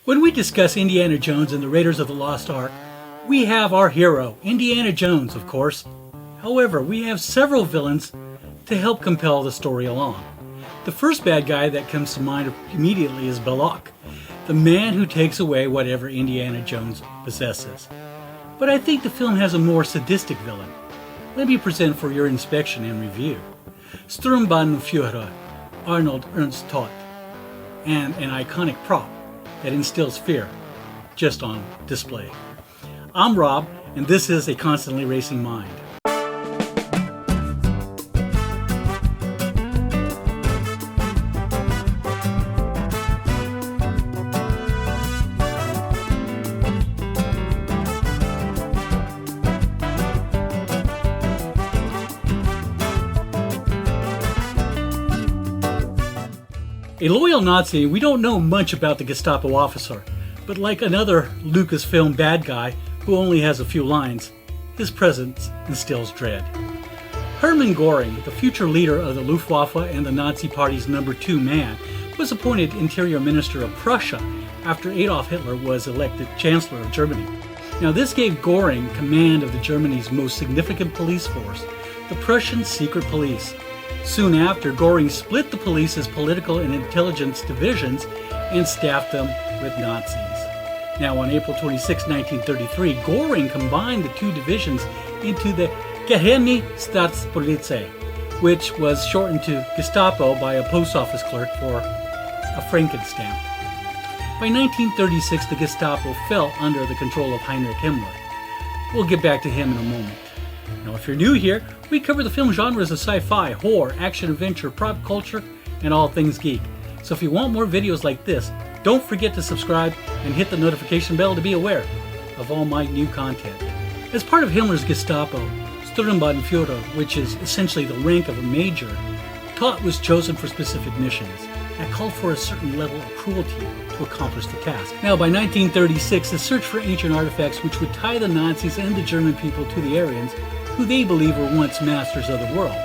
When we discuss Indiana Jones and the Raiders of the Lost Ark, we have our hero, Indiana Jones, of course. However, we have several villains to help compel the story along. The first bad guy that comes to mind immediately is Belloq, the man who takes away whatever Indiana Jones possesses. But I think the film has a more sadistic villain. Let me present for your inspection and review. Sturmbannführer Arnold Ernst Toht, and an iconic prop that instills fear, just on display. I'm Rob, and this is A Constantly Racing Mind. A loyal Nazi, we don't know much about the Gestapo officer, but like another Lucasfilm bad guy who only has a few lines, his presence instills dread. Hermann Göring, the future leader of the Luftwaffe and the Nazi Party's number 2 man, was appointed Interior Minister of Prussia after Adolf Hitler was elected Chancellor of Germany. Now this gave Göring command of Germany's most significant police force, the Prussian Secret Police. Soon after, Göring split the police's political and intelligence divisions and staffed them with Nazis. Now, on April 26, 1933, Göring combined the two divisions into the Geheime Staatspolizei, which was shortened to Gestapo by a post office clerk for a Frankenstamp. By 1936, the Gestapo fell under the control of Heinrich Himmler. We'll get back to him in a moment. Now, if you're new here, we cover the film genres of sci-fi, horror, action-adventure, pop culture, and all things geek. So if you want more videos like this, don't forget to subscribe and hit the notification bell to be aware of all my new content. As part of Himmler's Gestapo, Sturmbannführer, which is essentially the rank of a major, Toht was chosen for specific missions that called for a certain level of cruelty to accomplish the task. Now, by 1936, the search for ancient artifacts which would tie the Nazis and the German people to the Aryans, who they believe were once masters of the world.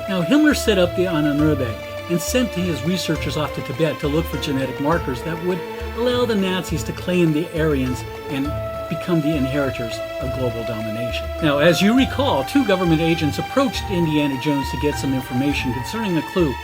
Now, Himmler set up the Ahnenerbe and sent his researchers off to Tibet to look for genetic markers that would allow the Nazis to claim the Aryans and become the inheritors of global domination. Now, as you recall, 2 government agents approached Indiana Jones to get some information concerning a clue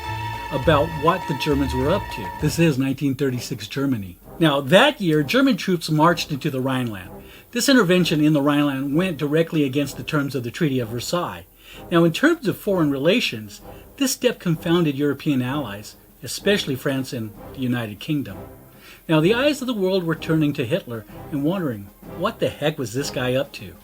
about what the Germans were up to. This is 1936 Germany. Now, that year, German troops marched into the Rhineland. This intervention in the Rhineland went directly against the terms of the Treaty of Versailles. Now, in terms of foreign relations, this step confounded European allies, especially France and the United Kingdom. Now, the eyes of the world were turning to Hitler and wondering, what the heck was this guy up to?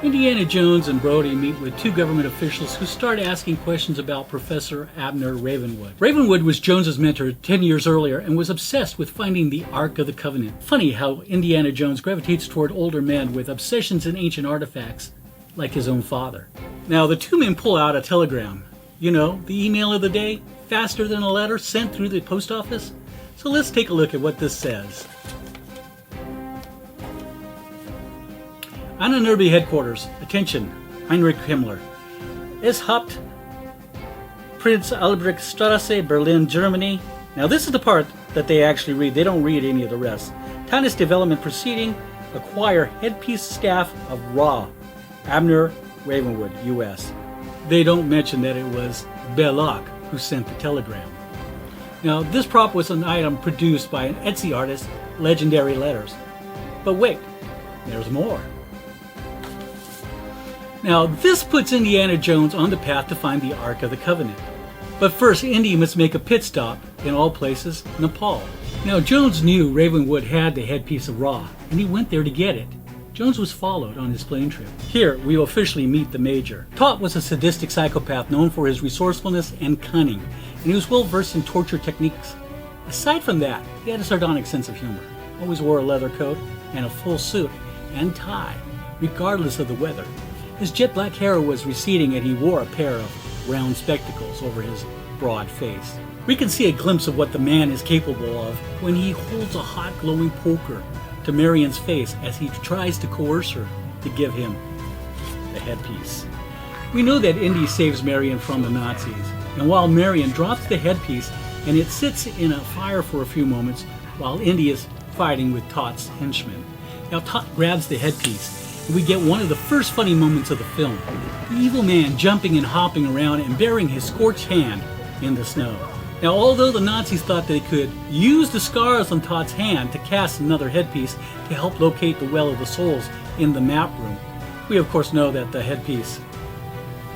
Indiana Jones and Brody meet with 2 government officials who start asking questions about Professor Abner Ravenwood. Ravenwood was Jones's mentor 10 years earlier and was obsessed with finding the Ark of the Covenant. Funny how Indiana Jones gravitates toward older men with obsessions in ancient artifacts, like his own father. Now, the 2 men pull out a telegram. You know, the email of the day, faster than a letter sent through the post office. So let's take a look at what this says. Ahnenerbe headquarters. Attention, Heinrich Himmler. Es Haupt, Prinz Albrechtstraße, Berlin, Germany. Now this is the part that they actually read. They don't read any of the rest. Tanis development proceeding. Acquire headpiece staff of RA. Abner Ravenwood, U.S. They don't mention that it was Belloq who sent the telegram. Now this prop was an item produced by an Etsy artist, Legendary Letters. But wait, there's more. Now, this puts Indiana Jones on the path to find the Ark of the Covenant. But first, Indy must make a pit stop, in all places, Nepal. Now, Jones knew Ravenwood had the headpiece of Ra, and he went there to get it. Jones was followed on his plane trip. Here, we officially meet the Major. Toht was a sadistic psychopath known for his resourcefulness and cunning, and he was well versed in torture techniques. Aside from that, he had a sardonic sense of humor. Always wore a leather coat and a full suit and tie, regardless of the weather. His jet black hair was receding and he wore a pair of round spectacles over his broad face. We can see a glimpse of what the man is capable of when he holds a hot glowing poker to Marion's face as he tries to coerce her to give him the headpiece. We know that Indy saves Marion from the Nazis, and while Marion drops the headpiece and it sits in a fire for a few moments while Indy is fighting with Toht's henchmen. Now Toht grabs the headpiece and we get one of the first funny moments of the film. The evil man jumping and hopping around and burying his scorched hand in the snow. Now although the Nazis thought they could use the scars on Toht's hand to cast another headpiece to help locate the Well of the Souls in the map room, we of course know that the headpiece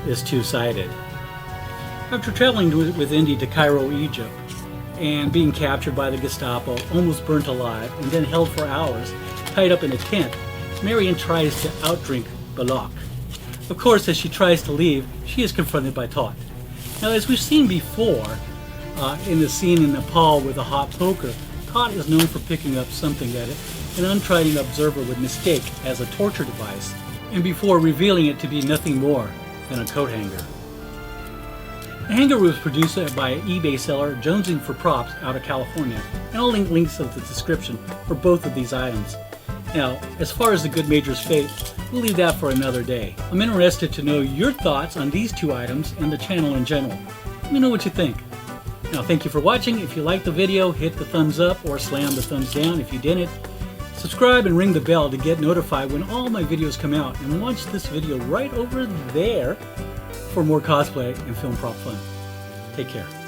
is two-sided. After traveling with Indy to Cairo, Egypt, and being captured by the Gestapo, almost burnt alive, and then held for hours, tied up in a tent, Marion tries to outdrink Belloq. Of course, as she tries to leave, she is confronted by Toht. Now, as we've seen before, in the scene in Nepal with a hot poker, Toht is known for picking up something that an untried observer would mistake as a torture device, and before revealing it to be nothing more than a coat hanger. The hanger was produced by an eBay seller jonesing for props out of California, and I'll link links in the description for both of these items. Now, as far as the Good Major's fate, we'll leave that for another day. I'm interested to know your thoughts on these two items and the channel in general. Let me know what you think. Now, thank you for watching. If you liked the video, hit the thumbs up or slam the thumbs down if you didn't. Subscribe and ring the bell to get notified when all my videos come out, and watch this video right over there for more cosplay and film prop fun. Take care.